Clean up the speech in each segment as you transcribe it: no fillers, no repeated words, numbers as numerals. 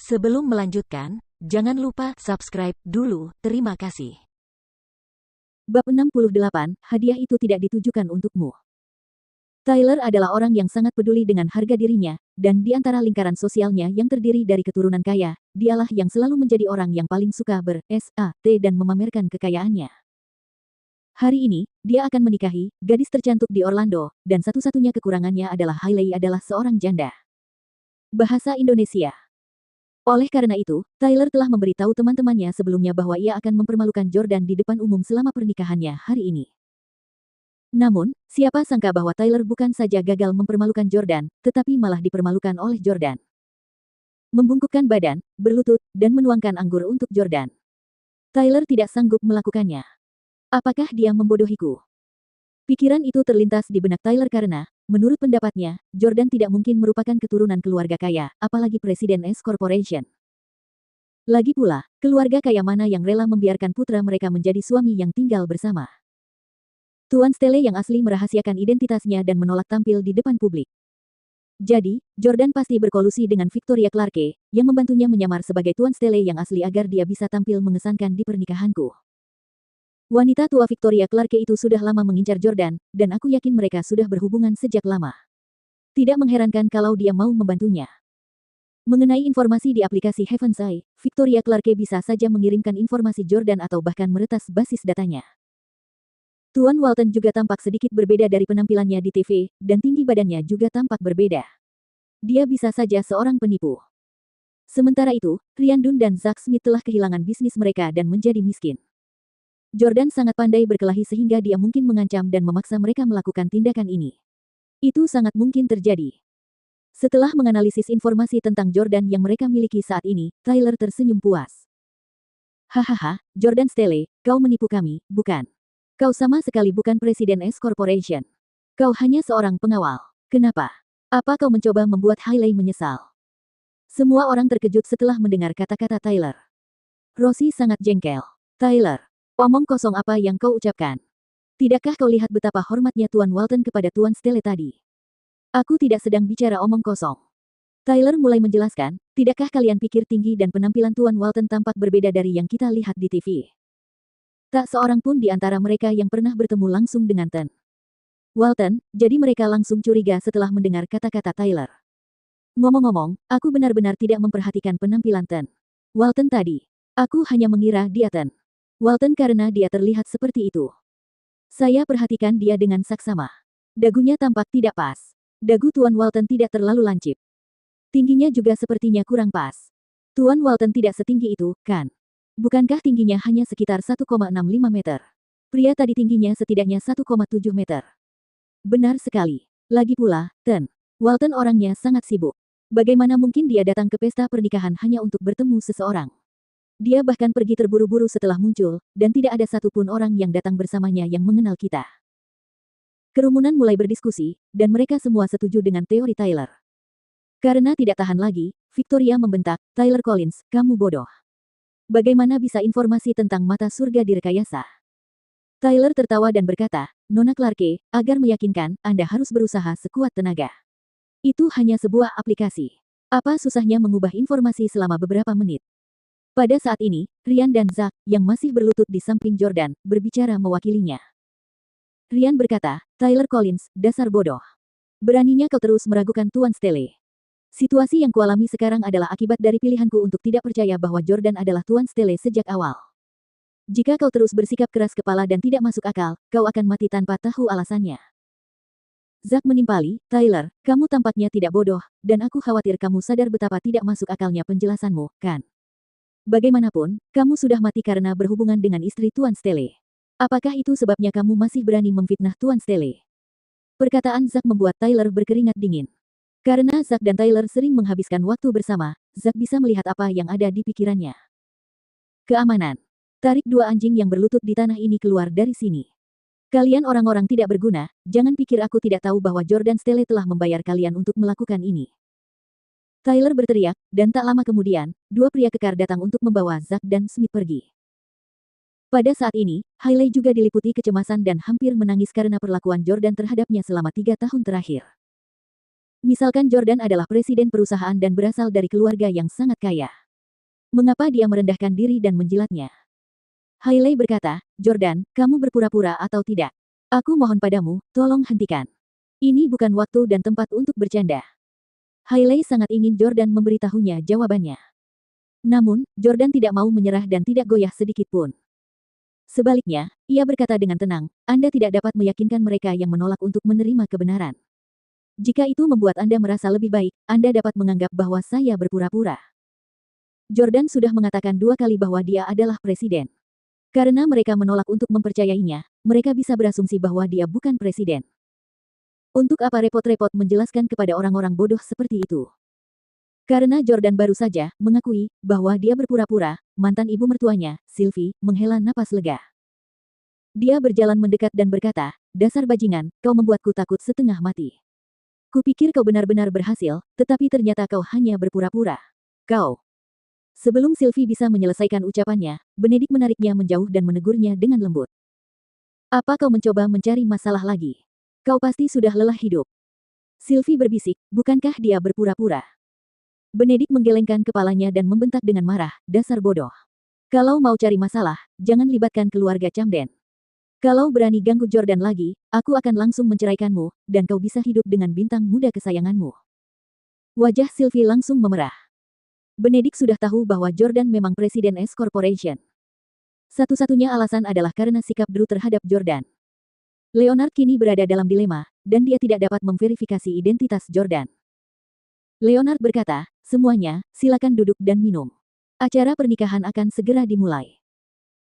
Sebelum melanjutkan, jangan lupa subscribe dulu. Terima kasih. Bab 68, hadiah itu tidak ditujukan untukmu. Tyler adalah orang yang sangat peduli dengan harga dirinya, dan di antara lingkaran sosialnya yang terdiri dari keturunan kaya, dialah yang selalu menjadi orang yang paling suka ber-SAT dan memamerkan kekayaannya. Hari ini, dia akan menikahi gadis tercantik di Orlando, dan satu-satunya kekurangannya adalah Hailey adalah seorang janda. Bahasa Indonesia. Oleh karena itu, Tyler telah memberitahu teman-temannya sebelumnya bahwa ia akan mempermalukan Jordan di depan umum selama pernikahannya hari ini. Namun, siapa sangka bahwa Tyler bukan saja gagal mempermalukan Jordan, tetapi malah dipermalukan oleh Jordan. Membungkukkan badan, berlutut, dan menuangkan anggur untuk Jordan. Tyler tidak sanggup melakukannya. Apakah dia membodohiku? Pikiran itu terlintas di benak Tyler karena, menurut pendapatnya, Jordan tidak mungkin merupakan keturunan keluarga kaya, apalagi Presiden S Corporation. Lagi pula, keluarga kaya mana yang rela membiarkan putra mereka menjadi suami yang tinggal bersama? Tuan Stele yang asli merahasiakan identitasnya dan menolak tampil di depan publik. Jadi, Jordan pasti berkolusi dengan Victoria Clarke, yang membantunya menyamar sebagai Tuan Stele yang asli agar dia bisa tampil mengesankan di pernikahanku. Wanita tua Victoria Clarke itu sudah lama mengincar Jordan, dan aku yakin mereka sudah berhubungan sejak lama. Tidak mengherankan kalau dia mau membantunya. Mengenai informasi di aplikasi Heaven's Eye, Victoria Clarke bisa saja mengirimkan informasi Jordan atau bahkan meretas basis datanya. Tuan Walton juga tampak sedikit berbeda dari penampilannya di TV, dan tinggi badannya juga tampak berbeda. Dia bisa saja seorang penipu. Sementara itu, Ryan Dunn dan Zack Smith telah kehilangan bisnis mereka dan menjadi miskin. Jordan sangat pandai berkelahi sehingga dia mungkin mengancam dan memaksa mereka melakukan tindakan ini. Itu sangat mungkin terjadi. Setelah menganalisis informasi tentang Jordan yang mereka miliki saat ini, Tyler tersenyum puas. Hahaha, Jordan Stele, kau menipu kami, bukan? Kau sama sekali bukan Presiden S Corporation. Kau hanya seorang pengawal. Kenapa? Apa kau mencoba membuat Hailey menyesal? Semua orang terkejut setelah mendengar kata-kata Tyler. Rosie sangat jengkel. Tyler, omong kosong apa yang kau ucapkan? Tidakkah kau lihat betapa hormatnya Tuan Walton kepada Tuan Stele tadi? Aku tidak sedang bicara omong kosong. Tyler mulai menjelaskan, tidakkah kalian pikir tinggi dan penampilan Tuan Walton tampak berbeda dari yang kita lihat di TV? Tak seorang pun di antara mereka yang pernah bertemu langsung dengan Ten Walton, jadi mereka langsung curiga setelah mendengar kata-kata Tyler. Ngomong-ngomong, aku benar-benar tidak memperhatikan penampilan Ten Walton tadi. Aku hanya mengira dia Ten Walton karena dia terlihat seperti itu. Saya perhatikan dia dengan saksama. Dagunya tampak tidak pas. Dagu Tuan Walton tidak terlalu lancip. Tingginya juga sepertinya kurang pas. Tuan Walton tidak setinggi itu, kan? Bukankah tingginya hanya sekitar 1,65 meter? Pria tadi tingginya setidaknya 1,7 meter. Benar sekali. Lagi pula, Ten Walton orangnya sangat sibuk. Bagaimana mungkin dia datang ke pesta pernikahan hanya untuk bertemu seseorang? Dia bahkan pergi terburu-buru setelah muncul, dan tidak ada satupun orang yang datang bersamanya yang mengenal kita. Kerumunan mulai berdiskusi, dan mereka semua setuju dengan teori Tyler. Karena tidak tahan lagi, Victoria membentak, Tyler Collins, kamu bodoh. Bagaimana bisa informasi tentang mata surga direkayasa? Tyler tertawa dan berkata, Nona Clarke, agar meyakinkan, Anda harus berusaha sekuat tenaga. Itu hanya sebuah aplikasi. Apa susahnya mengubah informasi selama beberapa menit? Pada saat ini, Ryan dan Zack, yang masih berlutut di samping Jordan, berbicara mewakilinya. Ryan berkata, Tyler Collins, dasar bodoh. Beraninya kau terus meragukan Tuan Stele. Situasi yang kualami sekarang adalah akibat dari pilihanku untuk tidak percaya bahwa Jordan adalah Tuan Stele sejak awal. Jika kau terus bersikap keras kepala dan tidak masuk akal, kau akan mati tanpa tahu alasannya. Zack menimpali, Tyler, kamu tampaknya tidak bodoh, dan aku khawatir kamu sadar betapa tidak masuk akalnya penjelasanmu, kan? Bagaimanapun, kamu sudah mati karena berhubungan dengan istri Tuan Stele. Apakah itu sebabnya kamu masih berani memfitnah Tuan Stele? Perkataan Zack membuat Tyler berkeringat dingin. Karena Zack dan Tyler sering menghabiskan waktu bersama, Zack bisa melihat apa yang ada di pikirannya. Keamanan. Tarik dua anjing yang berlutut di tanah ini keluar dari sini. Kalian orang-orang tidak berguna, jangan pikir aku tidak tahu bahwa Jordan Stele telah membayar kalian untuk melakukan ini. Tyler berteriak, dan tak lama kemudian, dua pria kekar datang untuk membawa Zack dan Smith pergi. Pada saat ini, Hailey juga diliputi kecemasan dan hampir menangis karena perlakuan Jordan terhadapnya selama 3 tahun terakhir. Misalkan Jordan adalah presiden perusahaan dan berasal dari keluarga yang sangat kaya. Mengapa dia merendahkan diri dan menjilatnya? Hailey berkata, Jordan, kamu berpura-pura atau tidak? Aku mohon padamu, tolong hentikan. Ini bukan waktu dan tempat untuk bercanda. Hailey sangat ingin Jordan memberitahunya jawabannya. Namun, Jordan tidak mau menyerah dan tidak goyah sedikit pun. Sebaliknya, ia berkata dengan tenang, Anda tidak dapat meyakinkan mereka yang menolak untuk menerima kebenaran. Jika itu membuat Anda merasa lebih baik, Anda dapat menganggap bahwa saya berpura-pura. Jordan sudah mengatakan 2 kali bahwa dia adalah presiden. Karena mereka menolak untuk mempercayainya, mereka bisa berasumsi bahwa dia bukan presiden. Untuk apa repot-repot menjelaskan kepada orang-orang bodoh seperti itu? Karena Jordan baru saja mengakui bahwa dia berpura-pura, mantan ibu mertuanya, Sylvie, menghela napas lega. Dia berjalan mendekat dan berkata, dasar bajingan, kau membuatku takut setengah mati. Kupikir kau benar-benar berhasil, tetapi ternyata kau hanya berpura-pura. Kau. Sebelum Sylvie bisa menyelesaikan ucapannya, Benedict menariknya menjauh dan menegurnya dengan lembut. Apa kau mencoba mencari masalah lagi? Kau pasti sudah lelah hidup. Sylvie berbisik, bukankah dia berpura-pura? Benedict menggelengkan kepalanya dan membentak dengan marah, dasar bodoh. Kalau mau cari masalah, jangan libatkan keluarga Camden. Kalau berani ganggu Jordan lagi, aku akan langsung menceraikanmu, dan kau bisa hidup dengan bintang muda kesayanganmu. Wajah Sylvie langsung memerah. Benedict sudah tahu bahwa Jordan memang presiden S Corporation. Satu-satunya alasan adalah karena sikap Drew terhadap Jordan. Leonard kini berada dalam dilema, dan dia tidak dapat memverifikasi identitas Jordan. Leonard berkata, semuanya, silakan duduk dan minum. Acara pernikahan akan segera dimulai.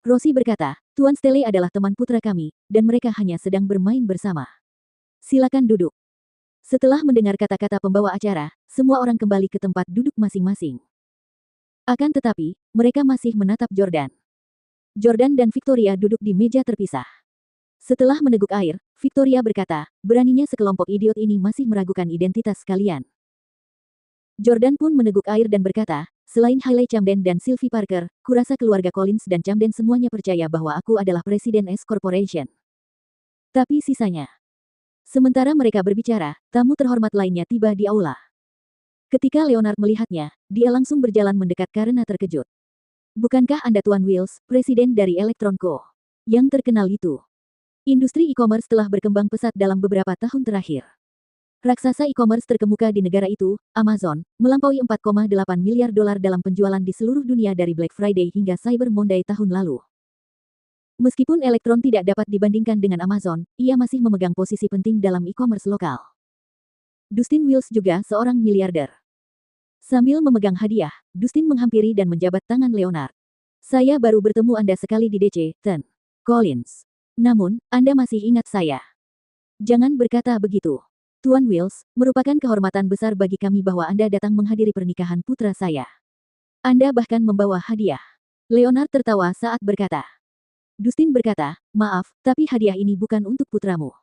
Rosie berkata, Tuan Stele adalah teman putra kami, dan mereka hanya sedang bermain bersama. Silakan duduk. Setelah mendengar kata-kata pembawa acara, semua orang kembali ke tempat duduk masing-masing. Akan tetapi, mereka masih menatap Jordan. Jordan dan Victoria duduk di meja terpisah. Setelah meneguk air, Victoria berkata, beraninya sekelompok idiot ini masih meragukan identitas kalian. Jordan pun meneguk air dan berkata, selain Hailey Camden dan Sylvie Parker, kurasa keluarga Collins dan Camden semuanya percaya bahwa aku adalah presiden S Corporation. Tapi sisanya. Sementara mereka berbicara, tamu terhormat lainnya tiba di aula. Ketika Leonard melihatnya, dia langsung berjalan mendekat karena terkejut. Bukankah Anda Tuan Wills, presiden dari Electron Co. Yang terkenal itu? Industri e-commerce telah berkembang pesat dalam beberapa tahun terakhir. Raksasa e-commerce terkemuka di negara itu, Amazon, melampaui 4,8 miliar dolar dalam penjualan di seluruh dunia dari Black Friday hingga Cyber Monday tahun lalu. Meskipun Electron tidak dapat dibandingkan dengan Amazon, ia masih memegang posisi penting dalam e-commerce lokal. Dustin Wills juga seorang miliarder. Sambil memegang hadiah, Dustin menghampiri dan menjabat tangan Leonard. Saya baru bertemu Anda sekali di DC, Ten. Collins. Namun, Anda masih ingat saya. Jangan berkata begitu. Tuan Wills, merupakan kehormatan besar bagi kami bahwa Anda datang menghadiri pernikahan putra saya. Anda bahkan membawa hadiah. Leonard tertawa saat berkata. Dustin berkata, maaf, tapi hadiah ini bukan untuk putramu.